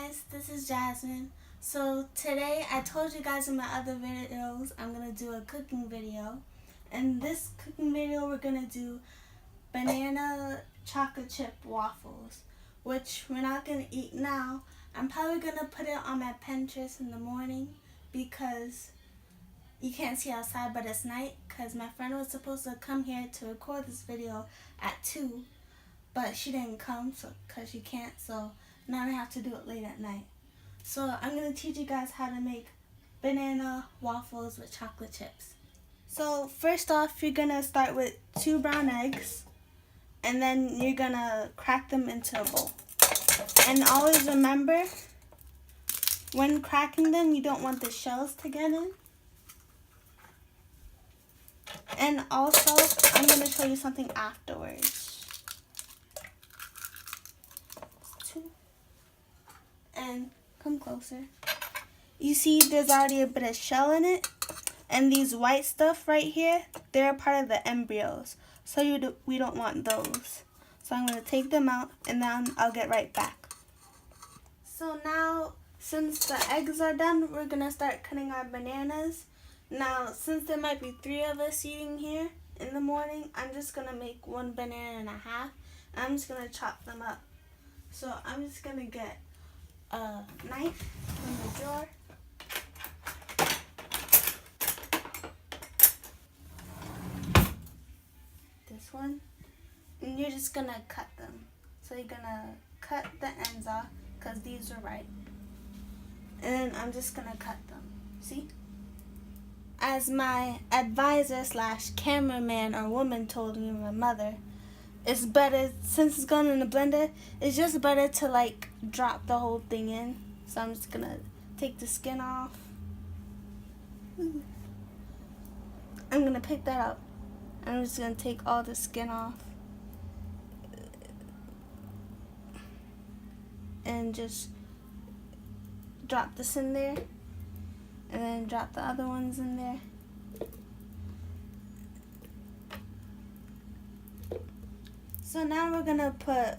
guys, this is Jasmine. So today I told you guys in my other videos I'm going to do a cooking video. In this cooking video we're going to do banana chocolate chip waffles, which we're not going to eat now. I'm probably going to put it on my Pinterest in the morning because you can't see outside, but it's night because my friend was supposed to come here to record this video at 2, but she didn't come because she can't, so now I have to do it late at night. So I'm going to teach you guys how to make banana waffles with chocolate chips. So first off, you're going to start with 2 brown eggs, and then you're going to crack them into a bowl. And always remember, when cracking them, you don't want the shells to get in. And also, I'm going to show you something afterwards. And come closer. You see there's already a bit of shell in it, and these white stuff right here, they're part of the embryos, so we don't want those. So I'm going to take them out and then I'll get right back. So now, since the eggs are done, we're going to start cutting our bananas. Now, since there might be 3 of us eating here in the morning, I'm just going to make 1 banana and a half. I'm just going to chop them up. So I'm just going to get a knife from the drawer. This one. And you're just gonna cut them. So you're gonna cut the ends off because these are ripe. And then I'm just gonna cut them. See? As my advisor / cameraman or woman told me, my mother, it's better, since it's going in the blender, it's just better to drop the whole thing in. So I'm just gonna take the skin off. I'm gonna pick that up. I'm just gonna take all the skin off. And just drop this in there. And then drop the other ones in there. So now we're gonna put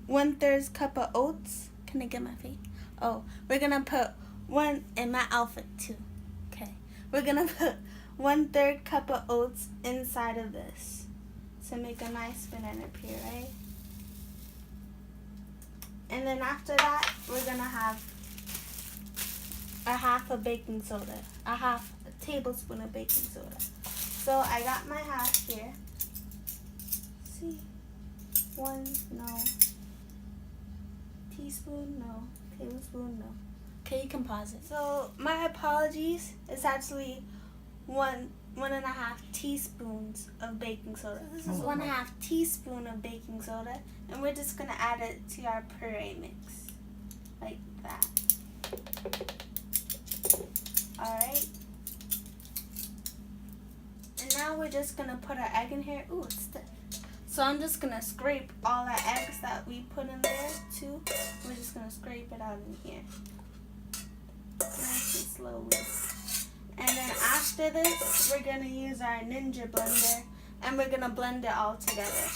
1/3 cup of oats. Can I get my face? Oh, we're gonna put one in my outfit too. Okay, we're gonna put 1/3 cup of oats inside of this to make a nice banana puree. And then after that, we're gonna have a half a baking soda, a tablespoon of baking soda. So I got my half here. See. 1, no. Teaspoon, no. Tablespoon, no. Okay, you can pause it. So my apologies. It's actually 1.5 teaspoons of baking soda. This is 1/2 teaspoon of baking soda, and we're just gonna add it to our puree mix, like that. All right. And now we're just gonna put our egg in here. Ooh, it's stiff. So I'm just going to scrape all our eggs that we put in there too. We're just going to scrape it out in here. Nice and slowly. And then after this, we're going to use our Ninja blender and we're going to blend it all together.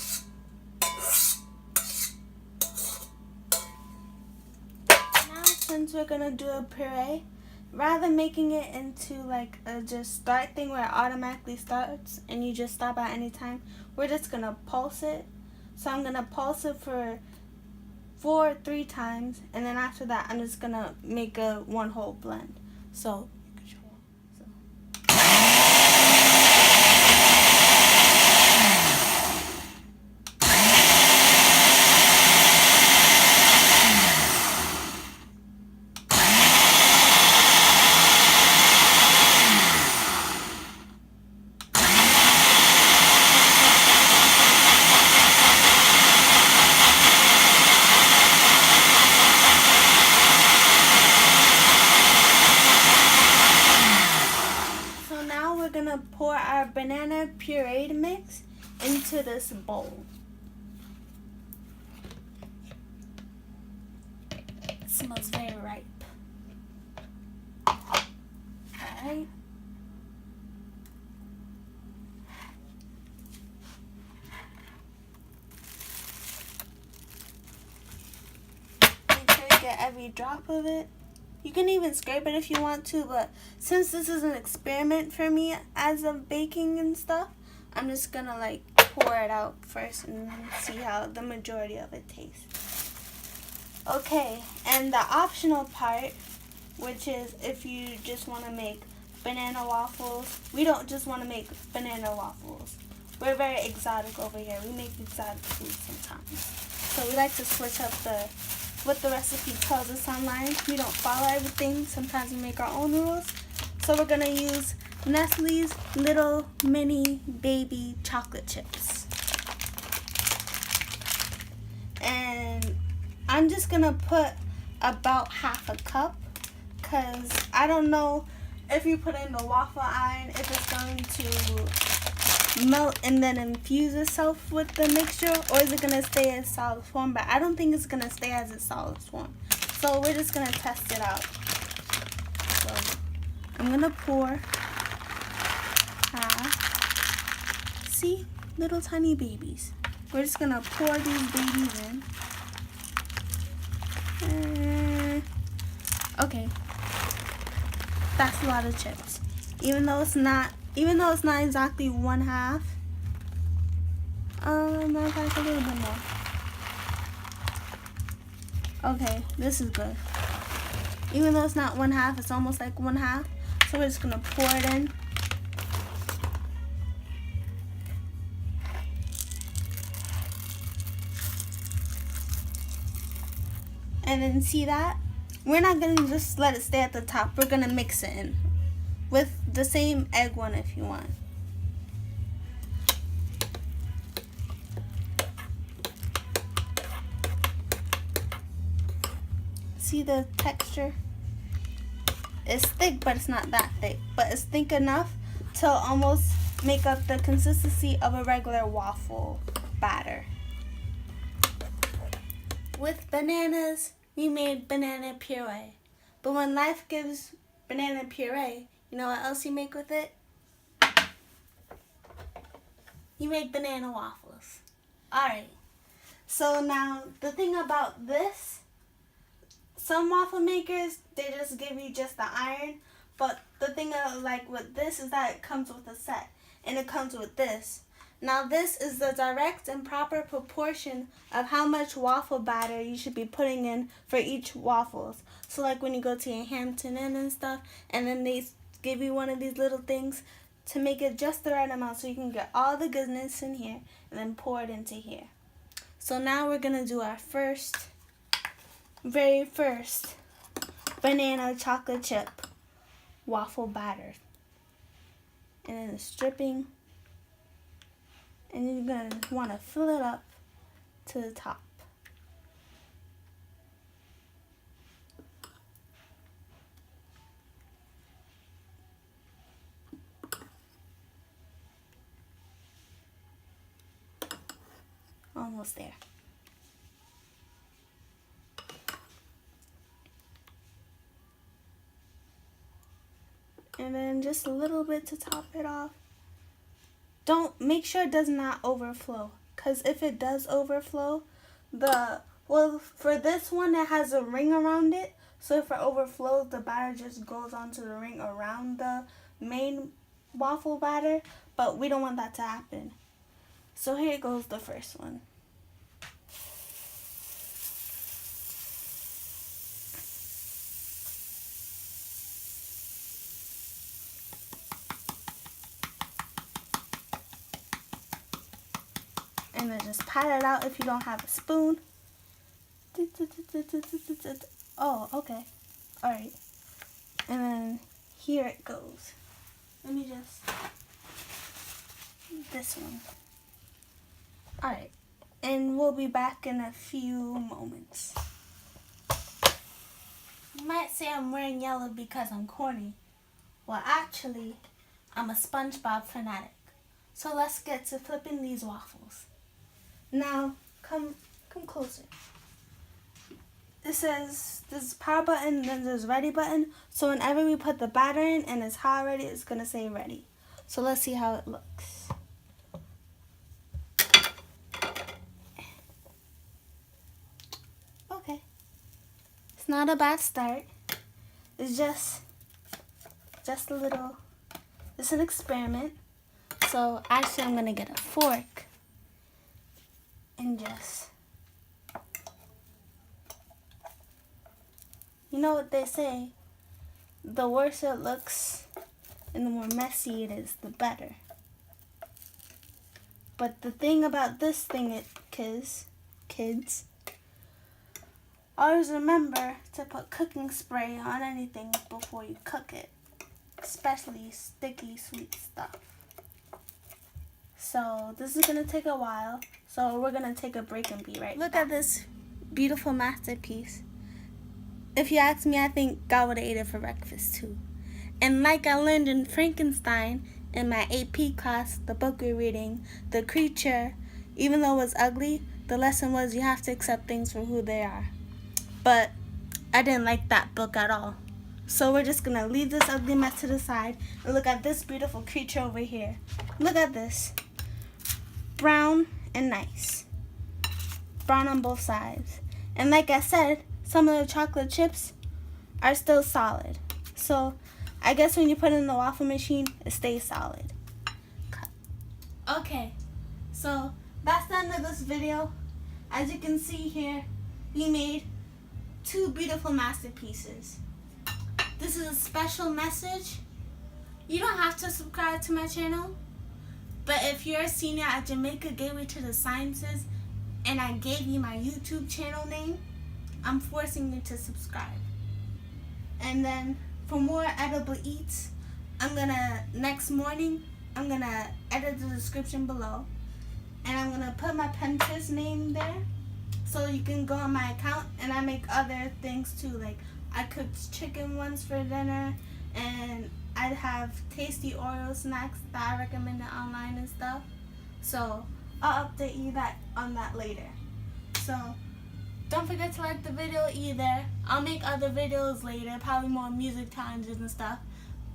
Now since we're going to do a puree, rather than making it into a just start thing where it automatically starts and you just stop at any time, we're just going to pulse it. So I'm going to pulse it for 3 times, and then after that I'm just going to make a 1 whole blend. So pour our banana pureed mix into this bowl. It smells very ripe. Alright. Make sure you get every drop of it. You can even scrape it if you want to, but since this is an experiment for me as of baking and stuff, I'm just gonna like pour it out first and see how the majority of it tastes. Okay, and the optional part, which is if you just want to make banana waffles. We don't just want to make banana waffles. We're very exotic over here. We make exotic food sometimes. So we like to switch up what the recipe tells us online. We don't follow everything. Sometimes we make our own rules. So we're going to use Nestle's Little Mini Baby Chocolate Chips. And I'm just going to put about half a cup because I don't know if you put it in the waffle iron if it's going to melt and then infuse itself with the mixture, or is it going to stay as solid form? But I don't think it's going to stay as a solid form. So we're just going to test it out. So I'm going to pour half. See? Little tiny babies. We're just going to pour these babies in. Okay, that's a lot of chips. Even though it's not exactly 1/2. Matter of fact, a little bit more. Okay, this is good. Even though it's not 1/2, it's almost like 1/2. So we're just gonna pour it in. And then see that? We're not going to just let it stay at the top. We're going to mix it in with the same egg one if you want. See the texture? It's thick, but it's not that thick. But it's thick enough to almost make up the consistency of a regular waffle batter. With bananas, we made banana puree. But when life gives banana puree, you know what else you make with it? You make banana waffles. Alright. So now, the thing about this, some waffle makers, they just give you just the iron. But the thing like with this is that it comes with a set. And it comes with this. Now this is the direct and proper proportion of how much waffle batter you should be putting in for each waffles. So like when you go to your Hampton Inn and stuff, and then they give you one of these little things to make it just the right amount so you can get all the goodness in here and then pour it into here. So now we're going to do our very first banana chocolate chip waffle batter. And then it's dripping. And you're going to want to fill it up to the top. Almost there. And then just a little bit to top it off. Make sure it does not overflow, because if it does overflow, for this one it has a ring around it, so if it overflows, the batter just goes onto the ring around the main waffle batter, but we don't want that to happen. So here goes the first one. And then just pat it out if you don't have a spoon. Oh, okay. Alright. And then here it goes. Let me just... This one. Alright. And we'll be back in a few moments. You might say I'm wearing yellow because I'm corny. Well, actually, I'm a SpongeBob fanatic. So let's get to flipping these waffles. Now, come closer. This says, there's power button, then there's ready button. So whenever we put the batter in and it's hot already, it's going to say ready. So let's see how it looks. Okay. It's not a bad start. It's just a little, it's an experiment. So actually I'm gonna get a fork and just, you know what they say, the worse it looks and the more messy it is, the better. But the thing about this thing is, kids, always remember to put cooking spray on anything before you cook it, especially sticky sweet stuff. So this is going to take a while, so we're going to take a break and be right back. Look at this beautiful masterpiece. If you ask me, I think God would have ate it for breakfast too. And like I learned in Frankenstein in my AP class, the book we're reading, the creature, even though it was ugly, the lesson was you have to accept things for who they are. But I didn't like that book at all. So we're just going to leave this ugly mess to the side and look at this beautiful creature over here. Look at this. Brown and nice. Brown on both sides. And like I said, some of the chocolate chips are still solid. So I guess when you put it in the waffle machine, it stays solid. Okay, so that's the end of this video. As you can see here, we made 2 beautiful masterpieces. This is a special message. You don't have to subscribe to my channel, but if you're a senior at Jamaica Gateway to the Sciences and I gave you my YouTube channel name, I'm forcing you to subscribe. And then for more edible eats, next morning, I'm gonna edit the description below. And I'm gonna put my Pinterest name there so you can go on my account, and I make other things too. Like I cooked chicken ones for dinner, and I'd have tasty Oreo snacks that I recommended online and stuff. So I'll update you on that later. So don't forget to like the video either. I'll make other videos later, probably more music challenges and stuff.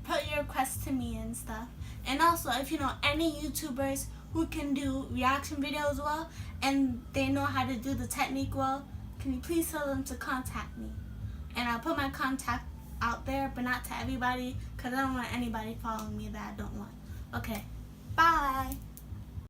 Put your requests to me and stuff. And also, if you know any YouTubers who can do reaction videos well and they know how to do the technique well, can you please tell them to contact me? And I'll put my contact out there, but not to everybody, because I don't want anybody following me that I don't want. Okay, bye.